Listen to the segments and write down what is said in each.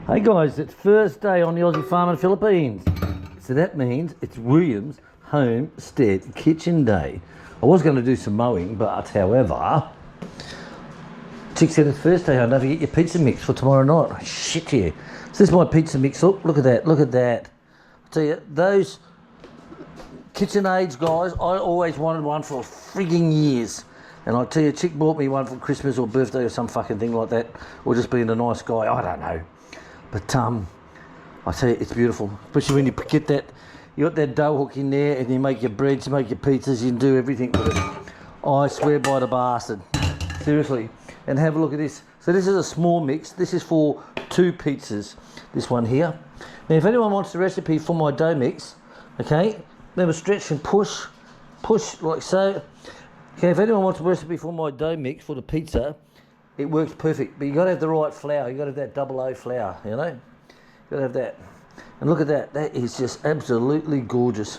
Hey guys, it's first day on the Aussie farm in the Philippines. So that means it's William's Homestead kitchen day. I was going to do some mowing, but however, Chick said it's first day, don't forget your pizza mix for tomorrow night. Shit, yeah. So this is my pizza mix. Look at that, look at that. I tell you, those KitchenAids guys, I always wanted one for frigging years. And I tell you, Chick bought me one for Christmas or birthday or some fucking thing like that, or just being a nice guy, I don't know. But I tell you, it's beautiful, especially when you get that, you got that dough hook in there, and you make your breads, you make your pizzas, you can do everything with it. I swear by the bastard, seriously. And have a look at this. So this is a small mix. This is for 2 pizzas. This one here. Now, if anyone wants the recipe for my dough mix, okay, remember stretch and push like so. Okay, if anyone wants a recipe for my dough mix for the pizza, it works perfect, but you got to have the right flour. You got to have that double O flour, you know. You got to have that. And look at that. That is just absolutely gorgeous.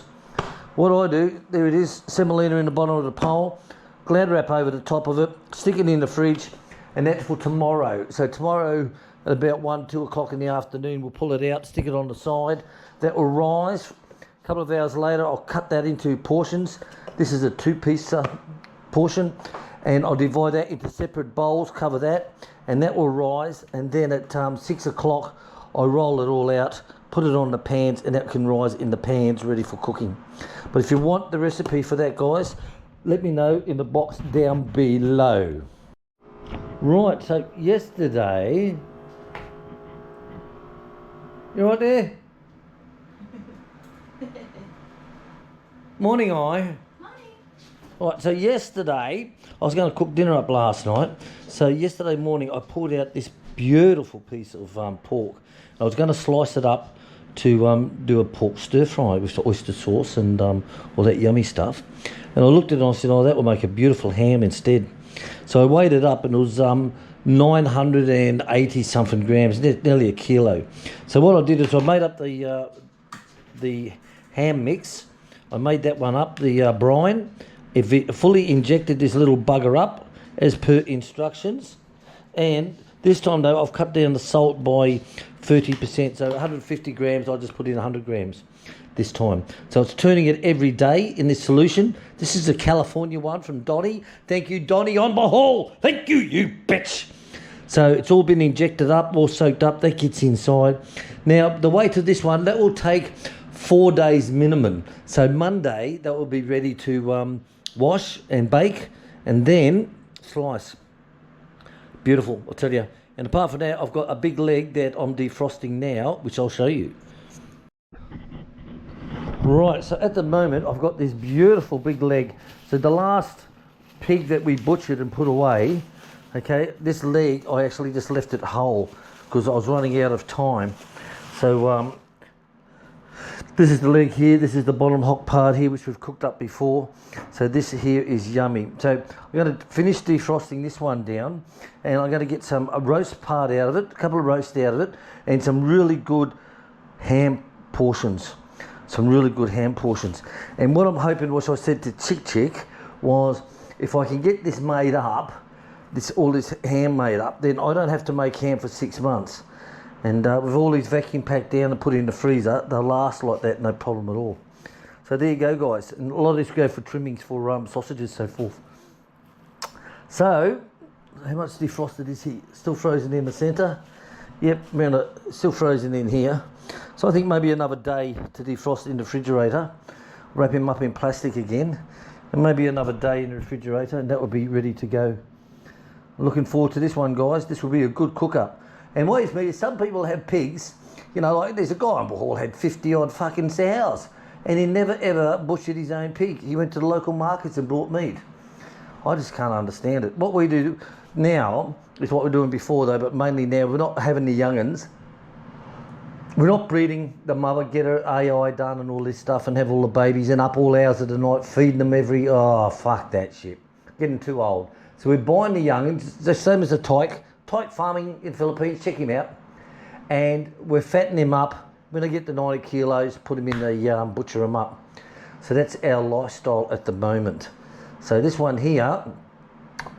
What I do, there it is, semolina in the bottom of the pole, Glad wrap over the top of it, stick it in the fridge, and that's for tomorrow. So tomorrow at about 1, 2 o'clock in the afternoon, we'll pull it out, stick it on the side. That will rise. A couple of hours later, I'll cut that into portions. This is a 2-piece portion. And I'll divide that into separate bowls, cover that, and that will rise. And then at 6 o'clock, I roll it all out, put it on the pans, and that can rise in the pans ready for cooking. But if you want the recipe for that, guys, let me know in the box down below. Right, so yesterday, you right there? Morning, I. Right, so yesterday, I was going to cook dinner up last night. So yesterday morning, I pulled out this beautiful piece of pork. I was going to slice it up to do a pork stir fry with the oyster sauce and all that yummy stuff. And I looked at it and I said, oh, that will make a beautiful ham instead. So I weighed it up and it was 980 something grams, nearly a kilo. So what I did is I made up the ham mix. I made that one up, the brine. It fully injected this little bugger up as per instructions, and this time though I've cut down the salt by 30%, so 150 grams I just put in 100 grams this time. So it's turning it every day in this solution. This is the California one from Donnie. Thank you, Donnie, on my haul. Thank you, you bitch. So it's all been injected up, all soaked up. That gets inside. Now the weight of this one, that will take 4 days minimum. So Monday that will be ready to wash and bake and then slice. Beautiful, I'll tell you. And apart from that, I've got a big leg that I'm defrosting now, which I'll show you. Right, so at the moment I've got this beautiful big leg. So the last pig that we butchered and put away, okay, this leg I actually just left it whole because I was running out of time. So this is the leg here, this is the bottom hock part here, which we've cooked up before. So this here is yummy. So I'm going to finish defrosting this one down, and I'm going to get a roast part out of it, a couple of roasts out of it, and some really good ham portions. Some really good ham portions. And what I'm hoping, what I said to Chick was, if I can get this made up, all this ham made up, then I don't have to make ham for 6 months. And with all these vacuum packed down and put in the freezer, they'll last like that, no problem at all. So there you go, guys. And a lot of this go for trimmings for sausages, so forth. So, how much defrosted is he? Still frozen in the centre? Yep, still frozen in here. So I think maybe another day to defrost in the refrigerator. Wrap him up in plastic again. And maybe another day in the refrigerator, and that will be ready to go. I'm looking forward to this one, guys. This will be a good cook-up. And what is me is some people have pigs, you know, like there's a guy on the hall had 50 odd fucking sows, and he never ever butchered his own pig. He went to the local markets and bought meat. I just can't understand it. What we do now is what we're doing before though, but mainly now we're not having the young'uns. We're not breeding the mother, get her AI done and all this stuff and have all the babies and up all hours of the night feeding them oh fuck that shit. Getting too old. So we're buying the young'uns, the same as a tyke. Tyke farming in Philippines, check him out. And we're fattening him up. When I get the 90 kilos, put him in the butcher him up. So that's our lifestyle at the moment. So this one here,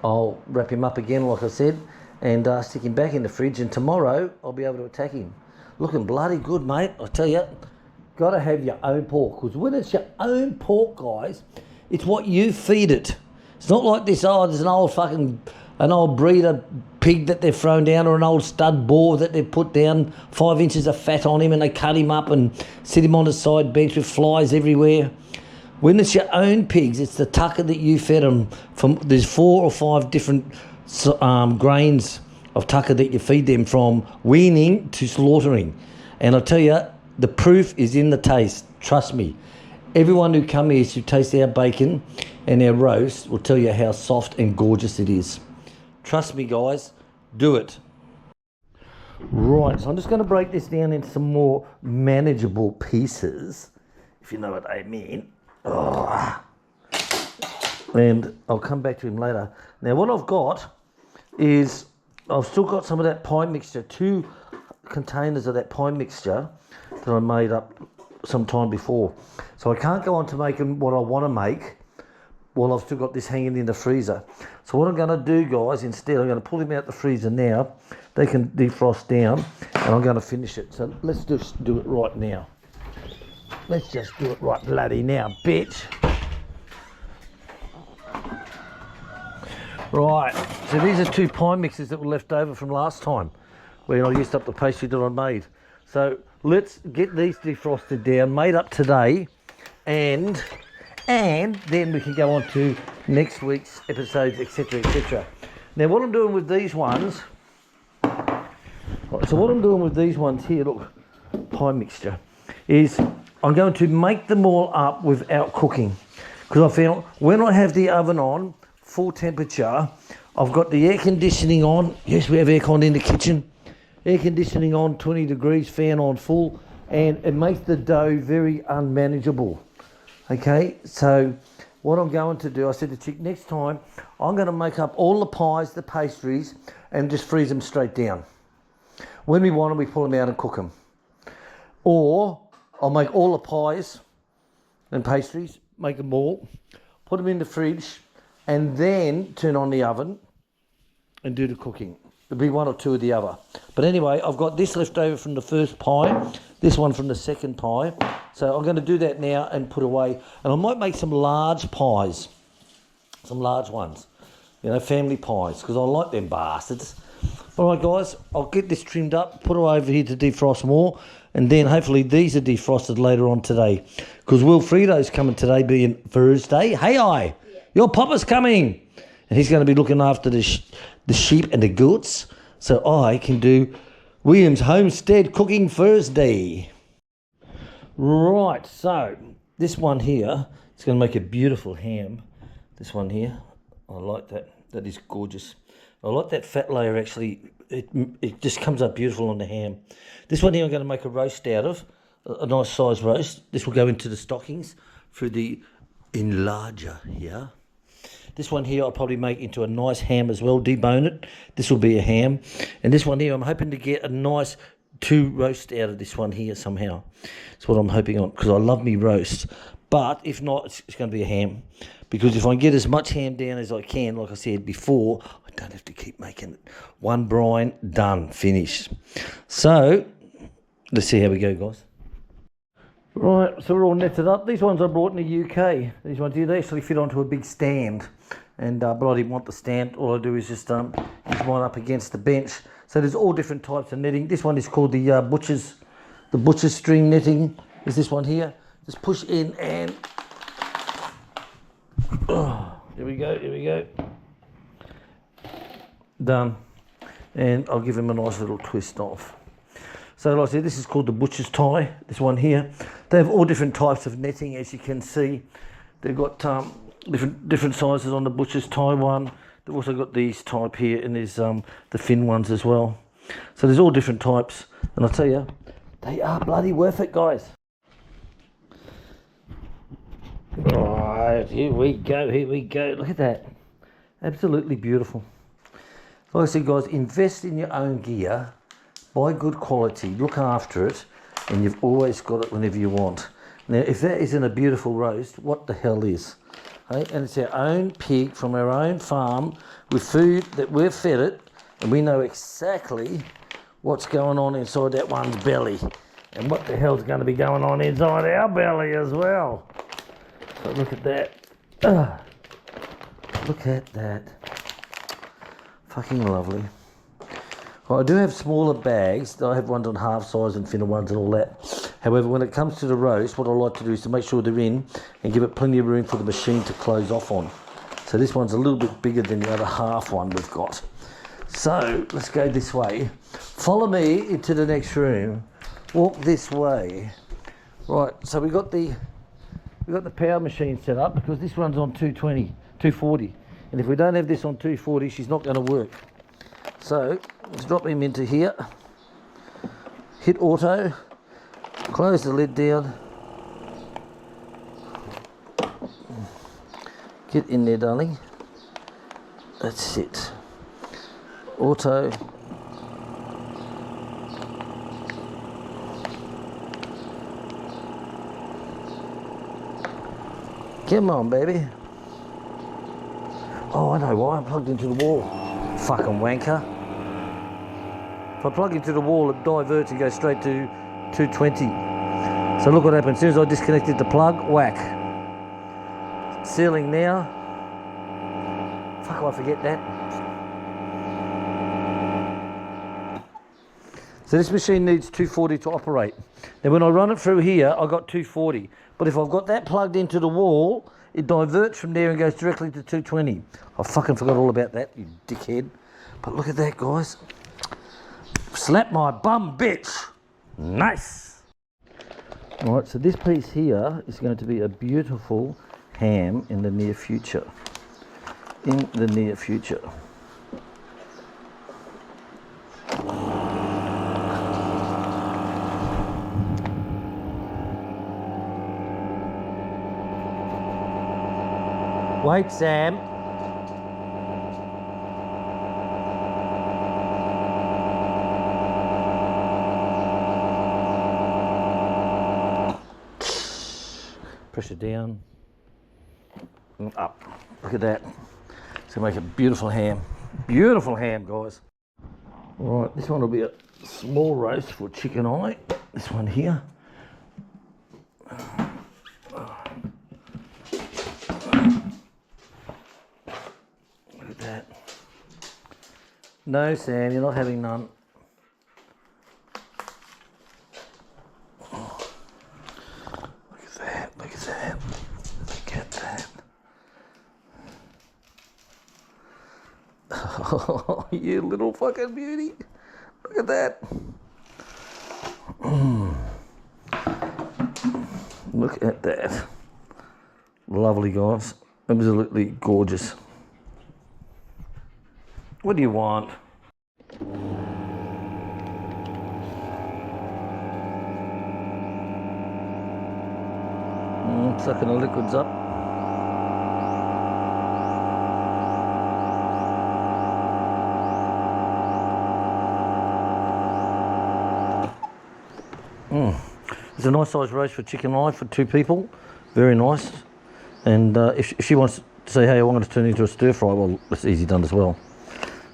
I'll wrap him up again, like I said, and stick him back in the fridge, and tomorrow I'll be able to attack him. Looking bloody good, mate, I tell you. Got to have your own pork, because when it's your own pork, guys, it's what you feed it. It's not like this, oh, there's an old breeder pig that they've thrown down, or an old stud boar that they've put down 5 inches of fat on him, and they cut him up and sit him on the side bench with flies everywhere. When it's your own pigs, it's the tucker that you fed them from. There's 4 or 5 different grains of tucker that you feed them, from weaning to slaughtering. And I tell you, the proof is in the taste. Trust me. Everyone who come here to taste our bacon and our roast will tell you how soft and gorgeous it is. Trust me, guys. Do it. Right, so I'm just going to break this down into some more manageable pieces, if you know what I mean. Oh. And I'll come back to him later. Now, what I've got is, I've still got some of that pie mixture, 2 containers of that pie mixture that I made up some time before. So I can't go on to making what I want to make while I've still got this hanging in the freezer. So what I'm going to do, guys, instead, I'm going to pull them out the freezer now. They can defrost down, and I'm going to finish it. So let's just do it right now. Let's just do it right bloody now, bitch. Right, so these are 2 pie mixes that were left over from last time, when I used up the pastry that I made. So let's get these defrosted down, made up today, and then we can go on to next week's episodes, etc, etc. Now what I'm doing with these ones, right, so what I'm doing with these ones here, look, pie mixture, is I'm going to make them all up without cooking, because I found when I have the oven on full temperature, I've got the air conditioning on. Yes, we have aircon in the kitchen. Air conditioning on, 20 degrees, fan on full, and it makes the dough very unmanageable. Okay, so what I'm going to do, I said to Chick, next time I'm going to make up all the pies, the pastries, and just freeze them straight down. When we want them, we pull them out and cook them. Or I'll make all the pies and pastries, make them all, put them in the fridge, and then turn on the oven and do the cooking. There'll be 1 or 2 of the other. But anyway, I've got this left over from the first pie, this one from the second pie. So I'm going to do that now and put away. And I might make some large pies, some large ones, you know, family pies, because I like them bastards. All right, guys, I'll get this trimmed up, put it over here to defrost more, and then hopefully these are defrosted later on today, because Wilfredo's coming today, being Thursday. Hey, your papa's coming, and he's going to be looking after the sheep and the goats, so I can do William's Homestead Cooking Thursday. Right, so this one here is going to make a beautiful ham. This one here, I like that. That is gorgeous. I like that fat layer, actually. It just comes up beautiful on the ham. This one here I'm going to make a roast out of, a nice size roast. This will go into the stockings through the enlarger here. This one here I'll probably make into a nice ham as well, debone it. This will be a ham. And this one here, I'm hoping to get a nice 2 roast out of this one here somehow. That's what I'm hoping on, because I love me roast. But if not, it's going to be a ham. Because if I get as much ham down as I can, like I said before, I don't have to keep making it. 1 brine, done, finished. So, let's see how we go, guys. Right, so we're all netted up. These ones I brought in the UK. These ones here, they actually fit onto a big stand. And but I didn't want the stand. All I do is just use mine up against the bench. So there's all different types of netting. This one is called the butcher's string netting. Is this one here? Just push in and here we go. Done. And I'll give him a nice little twist off. So like I said, this is called the butcher's tie, this one here. They have all different types of netting, as you can see. They've got different sizes on the butcher's tie one. They've also got these type here, and there's the thin ones as well. So there's all different types, and I'll tell you, they are bloody worth it, guys. Right, here we go. Look at that. Absolutely beautiful. Like I said, guys, invest in your own gear. Buy good quality, look after it, and you've always got it whenever you want. Now, if that isn't a beautiful roast, what the hell is? Hey? And it's our own pig from our own farm with food that we've fed it, And we know exactly what's going on inside that one's belly. And what the hell's going to be going on inside our belly as well. So look at that. Look at that. Fucking lovely. Well, I do have smaller bags. I have ones on half size and thinner ones and all that. However, when it comes to the roast, what I like to do is to make sure they're in and give it plenty of room for the machine to close off on. So this one's a little bit bigger than the other half one we've got. So let's go this way. Follow me into the next room. Walk this way. Right, so we got the power machine set up because this one's on 240. And if we don't have this on 240, she's not going to work. So let's drop him into here. Hit auto. Close the lid down. Get in there, darling. That's it. Auto. Come on, baby. Oh, I know why. I'm plugged into the wall. Fucking wanker. If I plug into the wall, it diverts and goes straight to 220. So look what happened. As soon as I disconnected the plug, whack. Sealing now. Fuck, I forget that. So this machine needs 240 to operate. Now when I run it through here, I got 240. But if I've got that plugged into the wall, it diverts from there and goes directly to 220. I fucking forgot all about that, you dickhead. But look at that, guys. Slap my bum, bitch. Nice. All right, so this piece here is going to be a beautiful ham in the near future. In the near future. Wait, Sam. Pressure down and up. Look at that. It's gonna make a beautiful ham. Beautiful ham, guys. All right, this one will be a small roast for chicken eye. This one here. Look at that. No, Sam, you're not having none. Look at that, look at that. Look at that. Oh, you little fucking beauty. Look at that. Look at that. Lovely, guys. Absolutely gorgeous. What do you want? Sucking the liquids up. It's a nice size roast for chicken eye for 2 people. Very nice. And if she wants to say, hey, I want it to turn into a stir fry, well, that's easy done as well.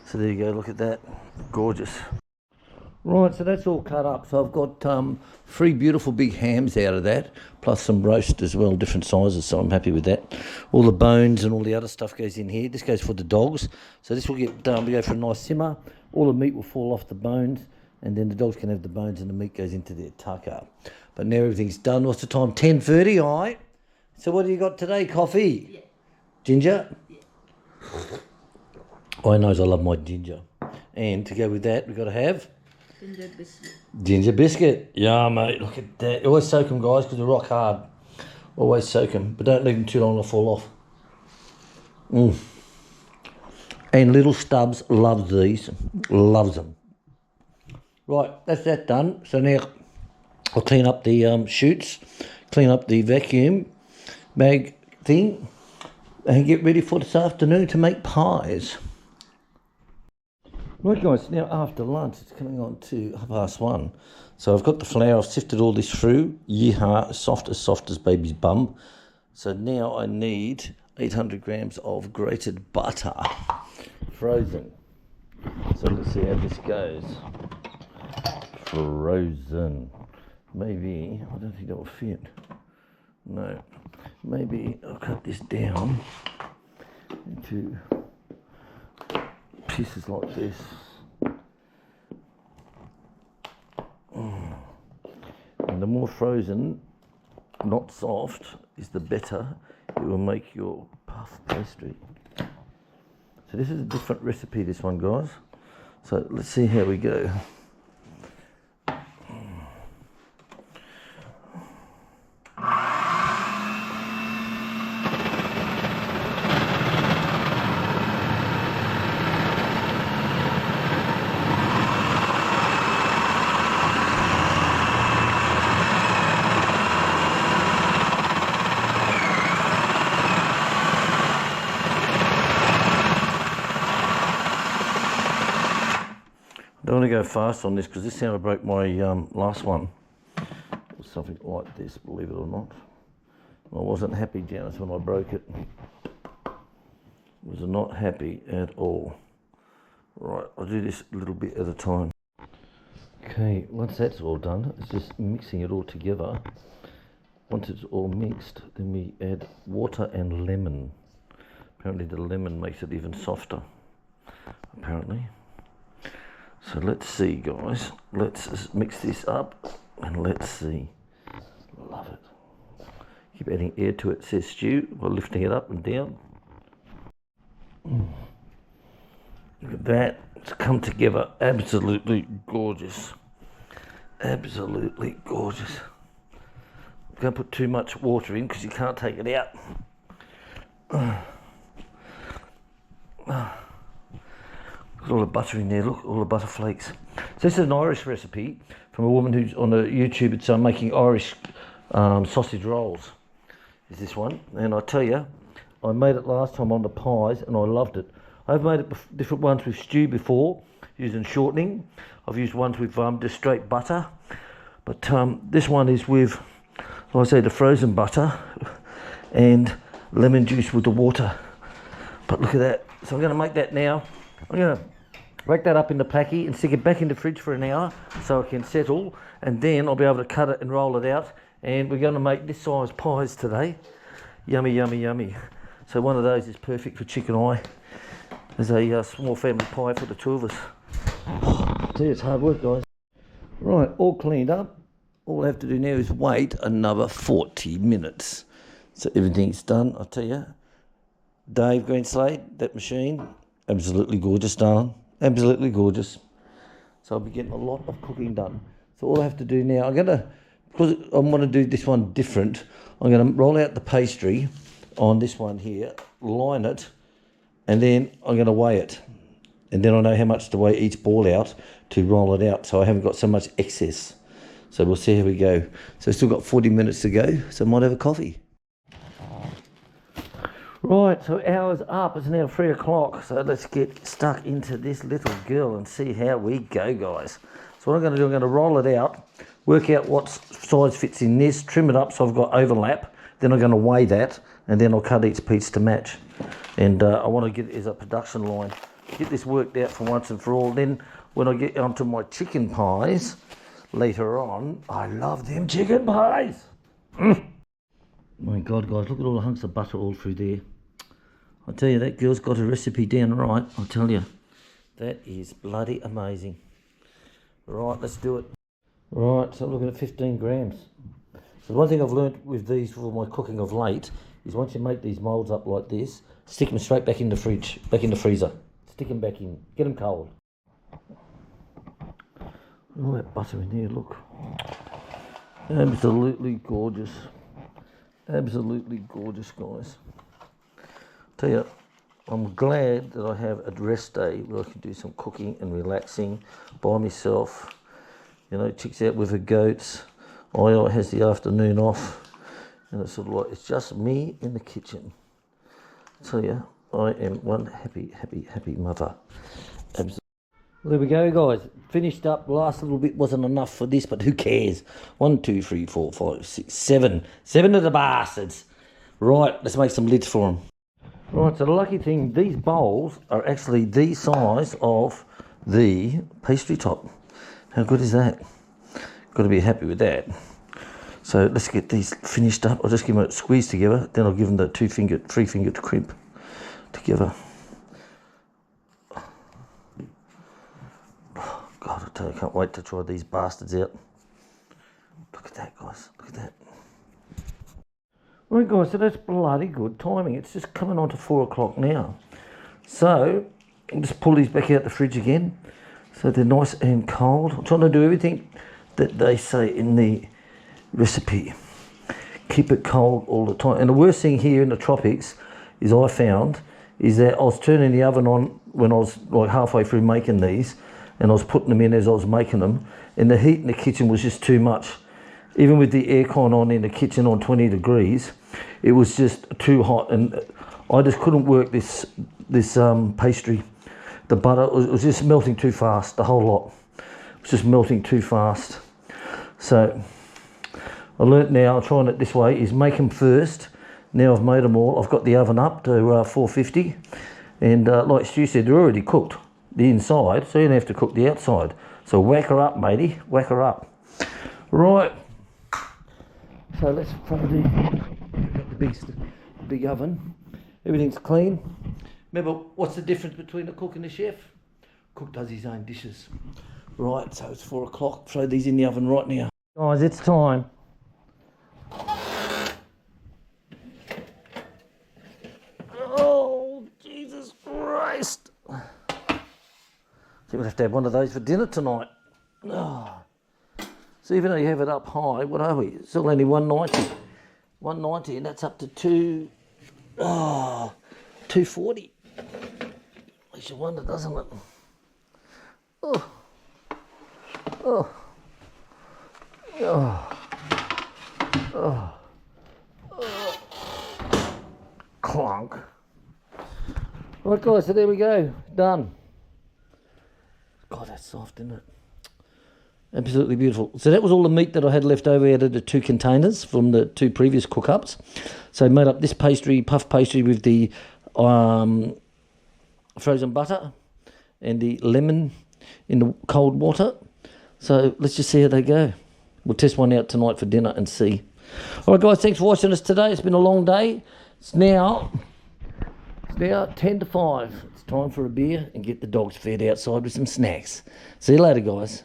So there you go, look at that. Gorgeous. Right, so that's all cut up. So I've got 3 beautiful big hams out of that, plus some roast as well, different sizes, so I'm happy with that. All the bones and all the other stuff goes in here. This goes for the dogs. So this will get done. We go for a nice simmer. All the meat will fall off the bones, and then the dogs can have the bones and the meat goes into their tucker. But now everything's done. What's the time? 10:30, all right? So what do you got today? Coffee? Yeah. Ginger? Yeah. Oh, I knows I love my ginger. And to go with that, we've got to have? Ginger biscuit. Ginger biscuit. Yeah, mate. Look at that. Always soak them, guys, because they're rock hard. Always soak them. But don't leave them too long, they'll fall off. And little Stubbs loves these. Loves them. Right, that's that done. So now I'll clean up the chutes, clean up the vacuum bag thing, and get ready for this afternoon to make pies. Right, guys, now after lunch, it's coming on to 1:30. So I've got the flour, I've sifted all this through. Yeehaw, soft as baby's bum. So now I need 800 grams of grated butter, frozen. So let's see how this goes. Frozen. Maybe, I don't think that will fit. No. Maybe I'll cut this down into pieces like this. And the more frozen, not soft, is the better it will make your puff pastry. So this is a different recipe, this one, guys. So let's see how we go. I don't want to go fast on this because this is how I broke my last one. It was something like this, believe it or not. I wasn't happy, Janice, when I broke it. Was not happy at all. Right, I'll do this a little bit at a time. Okay, once that's all done, it's just mixing it all together. Once it's all mixed, then we add water and lemon. Apparently the lemon makes it even softer, apparently. So let's see, guys. Let's mix this up and let's see. Love it. Keep adding air to it, says Stu, while lifting it up and down. Look at that. It's come together. Absolutely gorgeous. Absolutely gorgeous. Don't put too much water in because you can't take it out. Look at all the butter in there, look, all the butter flakes. So this is an Irish recipe from a woman who's on YouTube. It's making Irish sausage rolls, is this one. And I tell you, I made it last time on the pies and I loved it. I've made it different ones with stew before, using shortening. I've used ones with just straight butter. But this one is with, like I say, the frozen butter and lemon juice with the water. But look at that. So I'm going to make that now. I'm going to break that up in the packy and stick it back in the fridge for an hour so it can settle, and then I'll be able to cut it and roll it out, and we're going to make this size pies today. Yummy, yummy, yummy. So one of those is perfect for chicken eye. There's a small family pie for the two of us. See, it's hard work, guys. Right, all cleaned up. All I have to do now is wait another 40 minutes. So everything's done, I tell you. Dave Greenslade, that machine, absolutely gorgeous, darling. Absolutely gorgeous. So I'll be getting a lot of cooking done. So all I have to do now, because I want to do this one different, I'm going to roll out the pastry on this one here, line it, and then I'm going to weigh it. And then I know how much to weigh each ball out to roll it out, so I haven't got so much excess. So we'll see how we go. So I've still got 40 minutes to go, so I might have a coffee. Right, so hours up, it's now 3 o'clock, so let's get stuck into this little girl and see how we go, guys. So what I'm going to do, I'm going to roll it out, work out what size fits in this, trim it up so I've got overlap, then I'm going to weigh that, and then I'll cut each piece to match. And I want to get it as a production line, get this worked out for once and for all. Then when I get onto my chicken pies later on, I love them chicken pies. My God, guys, look at all the hunks of butter all through there. I tell you, that girl's got a recipe down right, I tell you. That is bloody amazing. Right, let's do it. Right, so I'm looking at 15 grams. So one thing I've learnt with these for my cooking of late is once you make these moulds up like this, stick them straight back in the fridge, back in the freezer. Stick them back in, get them cold. All that butter in here, look. Absolutely gorgeous. Absolutely gorgeous, guys. Tell you, I'm glad that I have a rest day where I can do some cooking and relaxing by myself. You know, Chick's out with her goats. I has the afternoon off, and it's sort of like it's just me in the kitchen. I tell you, I am one happy, happy, happy mother. Absolutely. Well, there we go, guys. Finished up. The last little bit wasn't enough for this, but who cares? 1, 2, 3, 4, 5, 6, 7. 7 of the bastards. Right, let's make some lids for them. Right, so the lucky thing, these bowls are actually the size of the pastry top. How good is that? Got to be happy with that. So let's get these finished up. I'll just give them a squeeze together, then I'll give them the three finger crimp together. Oh, God, I tell you, I can't wait to try these bastards out. Look at that, guys, look at that. Right, guys, so that's bloody good timing. It's just coming on to 4 o'clock now. So I'll just pull these back out the fridge again. So they're nice and cold. I'm trying to do everything that they say in the recipe. Keep it cold all the time. And the worst thing here in the tropics is I found is that I was turning the oven on when I was like halfway through making these, and I was putting them in as I was making them, and the heat in the kitchen was just too much. Even with the aircon on in the kitchen on 20 degrees, it was just too hot, and I just couldn't work this pastry. The butter was just melting too fast, the whole lot. It was just melting too fast. So I learnt now, trying it this way, is make them first. Now I've made them all. I've got the oven up to 450. And like Stu said, they're already cooked, the inside, so you don't have to cook the outside. So whack her up, matey, whack her up. Right. So let's throw the big oven. Everything's clean. Remember, what's the difference between a cook and a chef? Cook does his own dishes. Right, so it's 4 o'clock. Throw these in the oven right now. Guys, it's time. Oh, Jesus Christ. I think we'll have to have one of those for dinner tonight. Oh. So even though you have it up high, what are we? It's still only 190. 190, and that's up to 240. Makes you wonder, doesn't it? Oh. Oh. Oh. Oh. Oh. Clunk. Right, guys, so there we go. Done. God, that's soft, isn't it? Absolutely beautiful. So that was all the meat that I had left over out of the 2 containers from the 2 previous cook-ups. So I made up this pastry, puff pastry, with the frozen butter and the lemon in the cold water. So let's just see how they go. We'll test one out tonight for dinner and see. All right, guys, thanks for watching us today. It's been a long day. It's now 10 to 5. It's time for a beer and get the dogs fed outside with some snacks. See you later, guys.